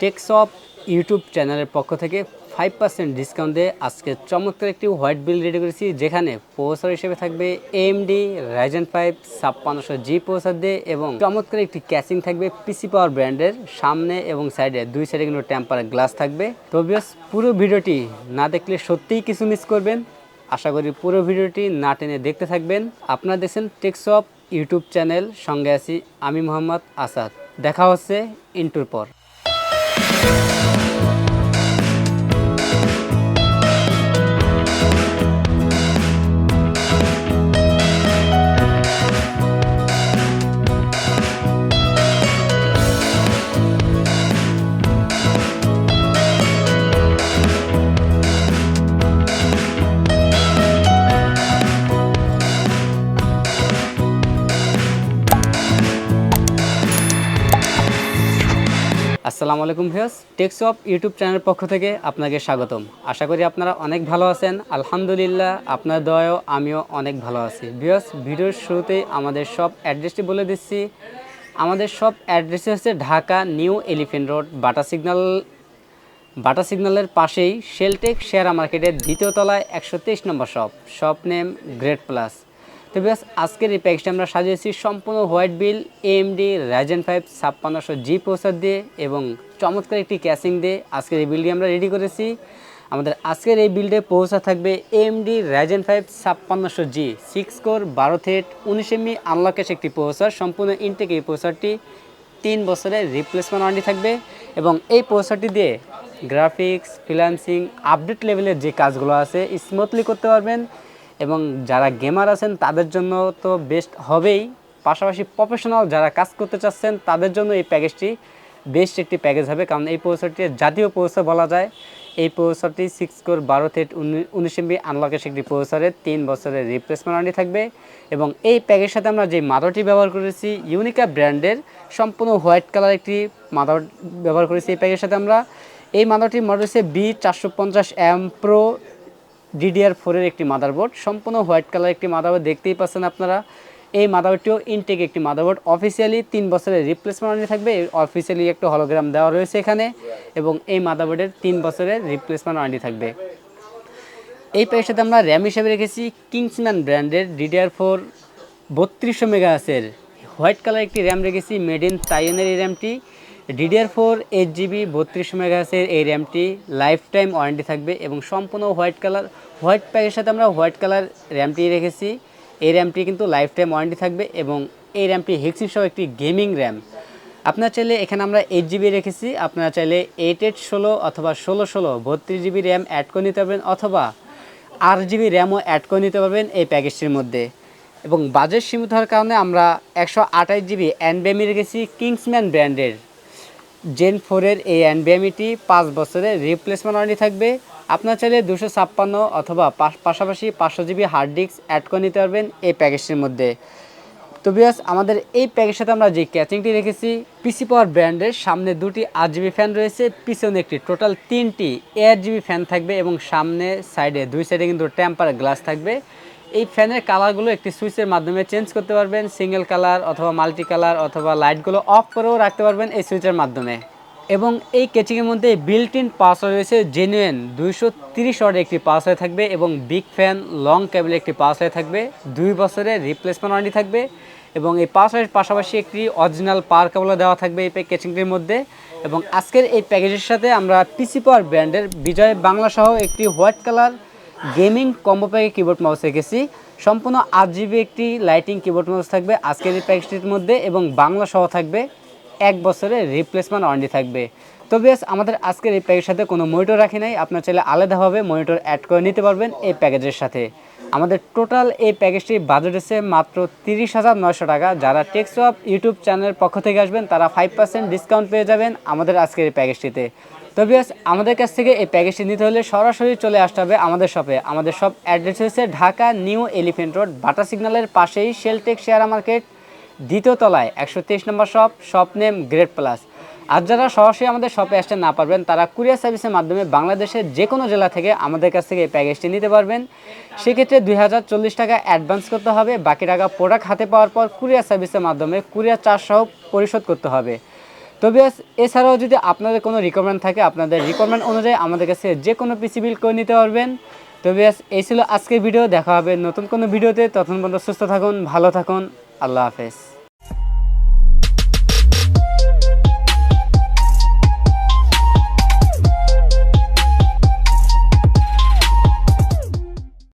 টেকশপ YouTube চ্যানেলের পক্ষ থেকে 5% ডিসকাউন্ট দিয়ে আজকে চমৎকার একটি হোয়াইট বিল রেডি করেছি, যেখানে প্রসেসর হিসেবে থাকবে AMD Ryzen 5 5600G প্রসেসর দিয়ে এবং চমৎকার একটি ক্যাসিং থাকবে পিসি পাওয়ার ব্র্যান্ডের। সামনে এবং সাইডে দুই সাইডে কিন্তু টেম্পার গ্লাস থাকবে। তো ভিউয়ার্স, পুরো ভিডিওটি না দেখলে সত্যিই কিছু মিস করবেন। আশা করি পুরো ভিডিওটি না টেনে দেখতে থাকবেন। আপনারা দেখছেন টেকশপ ইউটিউব চ্যানেল, সঙ্গে আছি আমি মোহাম্মদ আসাদ। দেখা হচ্ছে ইন্টুর পর। আসসালামু আলাইকুম ভিউয়ার্স, টেকশপ ইউটিউব চ্যানেলের পক্ষ থেকে আপনাকে স্বাগতম। আশা করি আপনারা অনেক ভালো আছেন। আলহামদুলিল্লাহ, আপনার দয়াও আমিও অনেক ভালো আছি। ভিউয়ার্স, ভিডিওর শুরুতেই আমাদের সব অ্যাড্রেসটি বলে দিচ্ছি। আমাদের সব অ্যাড্রেসটি হচ্ছে ঢাকা নিউ এলিফ্যান্ট রোড, বাটা সিগন্যালের পাশেই শেলটেক শেয়ার মার্কেটের দ্বিতীয় তলায় 123 নম্বর শপ নেম গ্রেট প্লাস। তো ভিউয়ার্স, আজকের এই প্যাকেজটা আমরা সাজিয়েছি সম্পূর্ণ হোয়াইট বিল AMD Ryzen 5 5600G প্রসেসর দিয়ে এবং চমৎকার একটি ক্যাসিং দিয়ে আজকের এই বিলটি আমরা রেডি করেছি। আমাদের আজকের এই বিল্ডে প্রসেসর থাকবে AMD Ryzen 5 5600G 6 core 12 thread 19 আনলকেশ একটি প্রসেসর। সম্পূর্ণ ইনটেক এই প্রসেসরটি 3 বছরের রিপ্লেসমেন্ট ওয়ারেন্টি থাকবে এবং এই প্রসেসরটি দিয়ে গ্রাফিক্স, ফ্রিল্যান্সিং, আপডেট লেভেলের যে কাজগুলো আছে স্মুথলি করতে পারবেন এবং যারা গেমার আছেন তাদের জন্য তো বেস্ট হবেই, পাশাপাশি প্রফেশনাল যারা কাজ করতে চাচ্ছেন তাদের জন্য এই প্যাকেজটি বেস্ট একটি প্যাকেজ হবে। কারণ এই প্রসেসরটি জাতীয় প্রসেসর বলা যায়। এই প্রসেসরটি 6 কোর 12 থ্রেড 19 MB আনলকেশ একটি প্রসেসরের 3 বছরের রিপ্লেসমেন্ট ওয়ারেন্টি থাকবে এবং এই প্যাকেজের সাথে আমরা যে মাদারটি ব্যবহার করেছি ইউনিকা ব্র্যান্ডের সম্পূর্ণ হোয়াইট কালার একটি মাদার ব্যবহার করেছি এই প্যাকেজের সাথে আমরা। এই মাদারটির মডেল হচ্ছে B450M Pro DDR4 একটি মাদারবোর্ড, সম্পূর্ণ হোয়াইট কালার একটি মাদারবোর্ড দেখতেই পাচ্ছেন আপনারা। এই মাদারবোর্ডটিও ইনটেক একটি মাদারবোর্ড, অফিসিয়ালি 3 বছরের রিপ্লেসমেন্ট ওয়ারেন্টি থাকবে। অফিসিয়ালি একটা হলোগ্রাম দেওয়া রয়েছে এখানে এবং এই মাদারবোর্ডের 3 বছরের রিপ্লেসমেন্ট ওয়ারেন্টি থাকবে। এই প্যাকেজের সাথে আমরা র্যাম হিসেবে রেখেছি কিংসম্যান ব্র্যান্ডের DDR4 3200 মেগাহার্টজের হোয়াইট কালার একটি র্যাম রেখেছি, মেড ইন তাইওয়ানের এই র্যামটি। DDR4 8GB 3200 মেগাহার্টজের এই র্যামটি লাইফ টাইম ওয়ারেন্টি থাকবে এবং সম্পূর্ণ হোয়াইট প্যাকের সাথে আমরা হোয়াইট কালার র্যামটি রেখেছি। এই র্যামটি কিন্তু লাইফ টাইম ওয়ারেন্টি থাকবে এবং এই র্যামটি হেক্সিন সহ একটি গেমিং র্যাম। আপনারা চাইলে এখানে আমরা 8GB রেখেছি, আপনারা চাইলে 8816 অথবা 1616 32GB র্যাম অ্যাড করে নিতে পারবেন অথবা 8GB র্যামও অ্যাড করে নিতে পারবেন এই প্যাকেজটির মধ্যে। এবং বাজেট সীমিত হওয়ার কারণে আমরা 128GB NVMe রেখেছি কিংসম্যান ব্র্যান্ডের Gen 4 এই NVMeটি 5 বছরের রিপ্লেসমেন্ট ওয়ারেন্টি থাকবে। আপনার চাইলে 256 অথবা পাশাপাশি 500GB হার্ড ডিস্ক অ্যাড করে নিতে পারবেন এই প্যাকেজটির মধ্যে। তো ভিউয়ার্স, আমাদের এই প্যাকেজের সাথে আমরা যে ক্যাচিংটি রেখেছি পিসি পাওয়ার ব্র্যান্ডের, সামনে 2টি 8GB ফ্যান রয়েছে, পিছনে একটি, টোটাল 3টি 8GB ফ্যান থাকবে এবং সামনে সাইডে দুই সাইডে কিন্তু টেম্পার গ্লাস থাকবে। এই ফ্যানের কালারগুলো একটি সুইচের মাধ্যমে চেঞ্জ করতে পারবেন, সিঙ্গেল কালার অথবা মাল্টি কালার অথবা লাইটগুলো অফ করেও রাখতে পারবেন এই সুইচের মাধ্যমে। এবং এই কেচিংয়ের মধ্যে বিল্ট ইন পাওয়ার রয়েছে জেনুইন 230 ওয়াটের একটি পাওয়ার থাকবে এবং বিগ ফ্যান লং কেবলের একটি পাওয়ার থাকবে। 2 বছরের রিপ্লেসমেন্ট ওয়ারেন্টি থাকবে এবং এই পাওয়ারের পাশাপাশি একটি অরিজিনাল পাওয়ার কেবলও দেওয়া থাকবে এই কেচিংটির মধ্যে। এবং আজকের এই প্যাকেজের সাথে আমরা পিসি পাওয়ার ব্র্যান্ডের বিজয় বাংলা সহ একটি হোয়াইট কালার গেমিং কম্বো প্যাকে কিবোর্ড মাউস রেখেছি। সম্পূর্ণ 8GB একটি লাইটিং কিবোর্ড মাউস থাকবে আজকের এই প্যাকেজটির মধ্যে এবং বাংলা সহ থাকবে, 1 বছরের রিপ্লেসমেন্ট ওয়ারেন্টি থাকবে। তো বেশ, আমাদের আজকের এই প্যাকেজের সাথে কোনো মনিটর রাখি নাই, আপনার চাইলে আলাদাভাবে মনিটর অ্যাড করে নিতে পারবেন এই প্যাকেজের সাথে। আমাদের টোটাল এই প্যাকেজটির বাজেট হচ্ছে মাত্র 30,900 টাকা। যারা টেকশপ ইউটিউব চ্যানেলের পক্ষ থেকে আসবেন তারা 5% ডিসকাউন্ট পেয়ে যাবেন আমাদের আজকের এই প্যাকেজটিতে। তো ভিউয়ার্স, আমাদের কাছ থেকে এই প্যাকেজটি নিতে হলে সরাসরি চলে আসতে হবে আমাদের শপে। আমাদের শপ অ্যাড্রেস হচ্ছে ঢাকা নিউ এলিফ্যান্ট রোড, বাটা সিগন্যালের পাশেই শেলটেক শেয়ার মার্কেট দ্বিতীয় তলায় 123 নম্বর শপ নেম গ্রেট প্লাস। আর যারা সরাসরি আমাদের শপে আসতে না পারবেন তারা কুরিয়ার সার্ভিসের মাধ্যমে বাংলাদেশের যে কোনো জেলা থেকে আমাদের কাছ থেকে এই প্যাকেজটি নিতে পারবেন। সেক্ষেত্রে 2040 টাকা অ্যাডভান্স করতে হবে, বাকি টাকা প্রোডাক্ট হাতে পাওয়ার পর কুরিয়ার সার্ভিসের মাধ্যমে কুরিয়ার চার্জ সহ পরিশোধ করতে হবে। তো বিয়াস এছাড়াও যদি আপনাদের কোনো রিকোয়ারমেন্ট থাকে আপনাদের রিকোয়ারমেন্ট অনুযায়ী আমাদের কাছে যে কোনো পিসি বিল করে নিতে পারবেন। তো বিয়াস এই ছিল আজকের ভিডিও, দেখা হবে নতুন কোনো ভিডিওতে। তখন পর্যন্ত সুস্থ থাকুন, ভালো থাকুন, আল্লাহ হাফেজ।